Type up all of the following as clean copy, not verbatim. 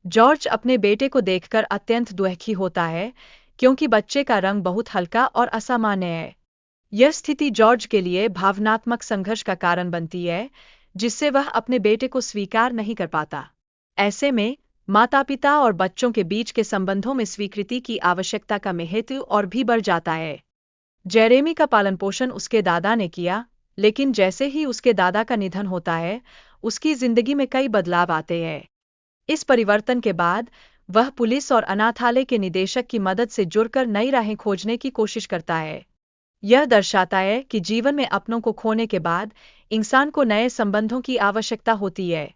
George अपने बेटे को देखकर अत्यंत दुखी होता है, क्योंकि बच्चे का रंग बहुत हल्का और असामान्य है। यह स्थिति जॉर्ज के लिए भावनात्मक संघर्ष का कारण बनती है, जिससे वह अपने बेटे को स्वीकार नहीं कर पाता। ऐसे में माता-पिता और बच्चों के बीच के संबंधों में स्वीकृति की आवश्यकता का महत्व और भी बढ़ जाता है। जेरेमी का पालन पोषण उसके दादा ने किया, लेकिन जैसे ही उसके दादा का निधन होता है, उसकी जिंदगी में कई बदलाव आते हैं। इस परिवर्तन के बाद वह पुलिस और अनाथालय के निदेशक की मदद से जुड़कर नई राहें खोजने की कोशिश करता है। यह दर्शाता है कि जीवन में अपनों को खोने के बाद इंसान को नए संबंधों की आवश्यकता होती है।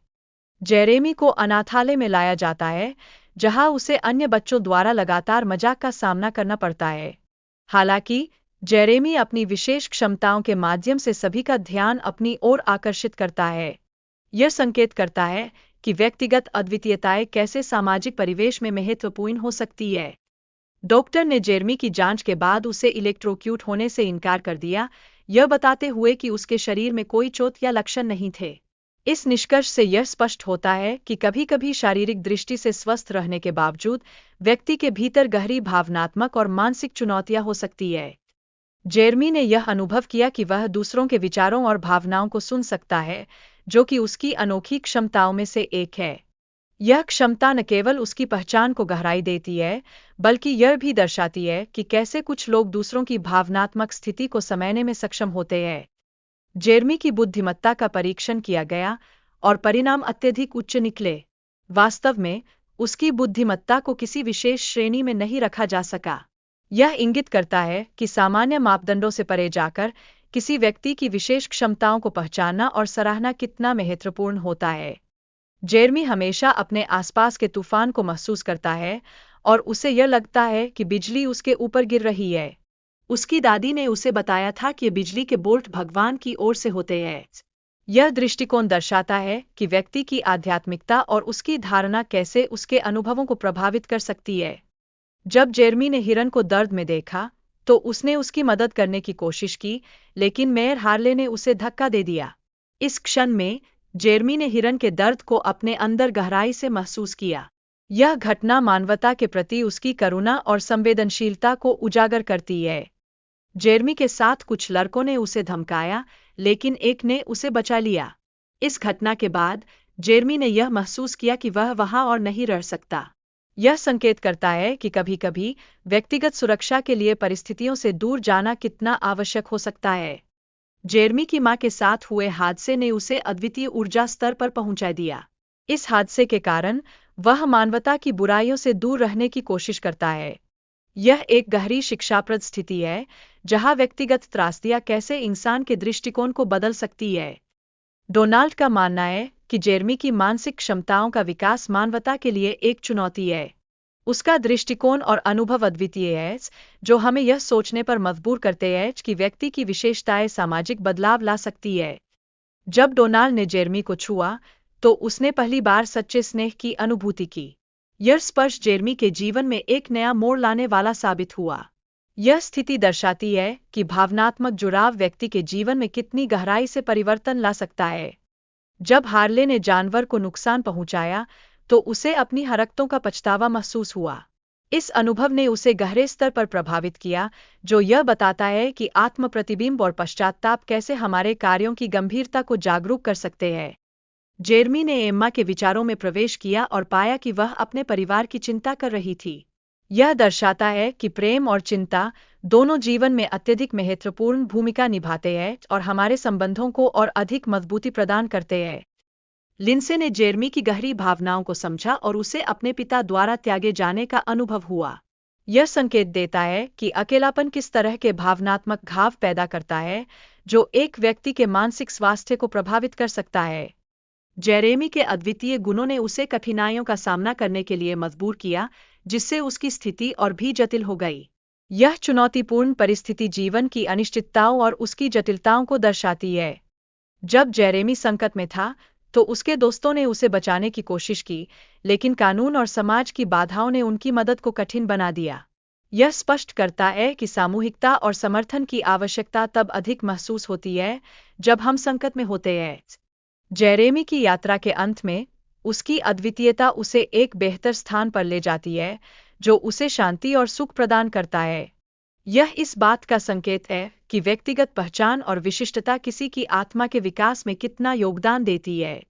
जेरेमी को अनाथालय में लाया जाता है, जहां उसे अन्य बच्चों द्वारा लगातार मजाक का सामना करना पड़ता है। हालांकि जेरेमी अपनी विशेष क्षमताओं के माध्यम से सभी का ध्यान अपनी ओर आकर्षित करता है। यह संकेत करता है कि व्यक्तिगत अद्वितीयताएं कैसे सामाजिक परिवेश में महत्वपूर्ण हो सकती है। डॉक्टर ने जेरेमी की जांच के बाद उसे इलेक्ट्रोक्यूट होने से इनकार कर दिया, यह बताते हुए कि उसके शरीर में कोई चोट या लक्षण नहीं थे। इस निष्कर्ष से यह स्पष्ट होता है कि कभी-कभी शारीरिक दृष्टि से स्वस्थ रहने के बावजूद व्यक्ति के भीतर गहरी भावनात्मक और मानसिक चुनौतियां हो सकती है। जेरेमी ने यह अनुभव किया कि वह दूसरों के विचारों और भावनाओं को सुन सकता है, जो कि उसकी अनोखी क्षमताओं में से एक है। यह क्षमता न केवल उसकी पहचान को गहराई देती है, बल्कि यह भी दर्शाती है कि कैसे कुछ लोग दूसरों की भावनात्मक स्थिति को समझने में सक्षम होते हैं। जेरेमी की बुद्धिमत्ता का परीक्षण किया गया और परिणाम अत्यधिक उच्च निकले। वास्तव में उसकी बुद्धिमत्ता को किसी विशेष श्रेणी में नहीं रखा जा सका। यह इंगित करता है कि सामान्य मापदंडों से परे जाकर किसी व्यक्ति की विशेष क्षमताओं को पहचानना और सराहना कितना महत्वपूर्ण होता है। जेरेमी हमेशा अपने आसपास के तूफान को महसूस करता है और उसे यह लगता है कि बिजली उसके ऊपर गिर रही है। उसकी दादी ने उसे बताया था कि बिजली के बोल्ट भगवान की ओर से होते हैं। यह दृष्टिकोण दर्शाता है कि व्यक्ति की आध्यात्मिकता और उसकी धारणा कैसे उसके अनुभवों को प्रभावित कर सकती है। जब जेरेमी ने हिरन को दर्द में देखा, तो उसने उसकी मदद करने की कोशिश की, लेकिन मेयर हार्ले ने उसे धक्का दे दिया। इस क्षण में जेरेमी ने हिरन के दर्द को अपने अंदर गहराई से महसूस किया। यह घटना मानवता के प्रति उसकी करुणा और संवेदनशीलता को उजागर करती है। जेरेमी के साथ कुछ लड़कों ने उसे धमकाया, लेकिन एक ने उसे बचा लिया। इस घटना के बाद जेरेमी ने यह महसूस किया कि वह वहां और नहीं रह सकता। यह संकेत करता है कि कभी-कभी व्यक्तिगत सुरक्षा के लिए परिस्थितियों से दूर जाना कितना आवश्यक हो सकता है। जेरेमी की मां के साथ हुए हादसे ने उसे अद्वितीय ऊर्जा स्तर पर पहुंचा दिया। इस हादसे के कारण वह मानवता की बुराइयों से दूर रहने की कोशिश करता है। यह एक गहरी शिक्षाप्रद स्थिति है, जहां व्यक्तिगत त्रासदियां कैसे इंसान के दृष्टिकोण को बदल सकती है। डोनाल्ड का मानना है कि जेरेमी की मानसिक क्षमताओं का विकास मानवता के लिए एक चुनौती है। उसका दृष्टिकोण और अनुभव अद्वितीय है, जो हमें यह सोचने पर मजबूर करते हैं कि व्यक्ति की विशेषताएं सामाजिक बदलाव ला सकती है। जब डोनाल्ड ने जेरेमी को छुआ, तो उसने पहली बार सच्चे स्नेह की अनुभूति की। यह स्पर्श जेरेमी के जीवन में एक नया मोड़ लाने वाला साबित हुआ। यह स्थिति दर्शाती है कि भावनात्मक जुड़ाव व्यक्ति के जीवन में कितनी गहराई से परिवर्तन ला सकता है। जब हार्ले ने जानवर को नुकसान पहुंचाया, तो उसे अपनी हरकतों का पछतावा महसूस हुआ। इस अनुभव ने उसे गहरे स्तर पर प्रभावित किया, जो यह बताता है कि आत्म प्रतिबिंब और पश्चाताप कैसे हमारे कार्यों की गंभीरता को जागरूक कर सकते हैं। जेरेमी ने एम्मा के विचारों में प्रवेश किया और पाया कि वह अपने परिवार की चिंता कर रही थी। यह दर्शाता है कि प्रेम और चिंता दोनों जीवन में अत्यधिक महत्वपूर्ण भूमिका निभाते हैं और हमारे संबंधों को और अधिक मजबूती प्रदान करते हैं। लिंडसे ने जेरेमी की गहरी भावनाओं को समझा और उसे अपने पिता द्वारा त्यागे जाने का अनुभव हुआ। यह संकेत देता है कि अकेलापन किस तरह के भावनात्मक घाव पैदा करता है, जो एक व्यक्ति के मानसिक स्वास्थ्य को प्रभावित कर सकता है। जेरेमी के अद्वितीय गुणों ने उसे कठिनाइयों का सामना करने के लिए मजबूर किया, जिससे उसकी स्थिति और भी जटिल हो गई। यह चुनौतीपूर्ण परिस्थिति जीवन की अनिश्चितताओं और उसकी जटिलताओं को दर्शाती है। जब जेरेमी संकट में था, तो उसके दोस्तों ने उसे बचाने की कोशिश की, लेकिन कानून और समाज की बाधाओं ने उनकी मदद को कठिन बना दिया। यह स्पष्ट करता है कि सामूहिकता और समर्थन की आवश्यकता तब अधिक महसूस होती है, जब हम संकट में होते हैं। जेरेमी की यात्रा के अंत में उसकी अद्वितीयता उसे एक बेहतर स्थान पर ले जाती है, जो उसे शांति और सुख प्रदान करता है। यह इस बात का संकेत है कि व्यक्तिगत पहचान और विशिष्टता किसी की आत्मा के विकास में कितना योगदान देती है।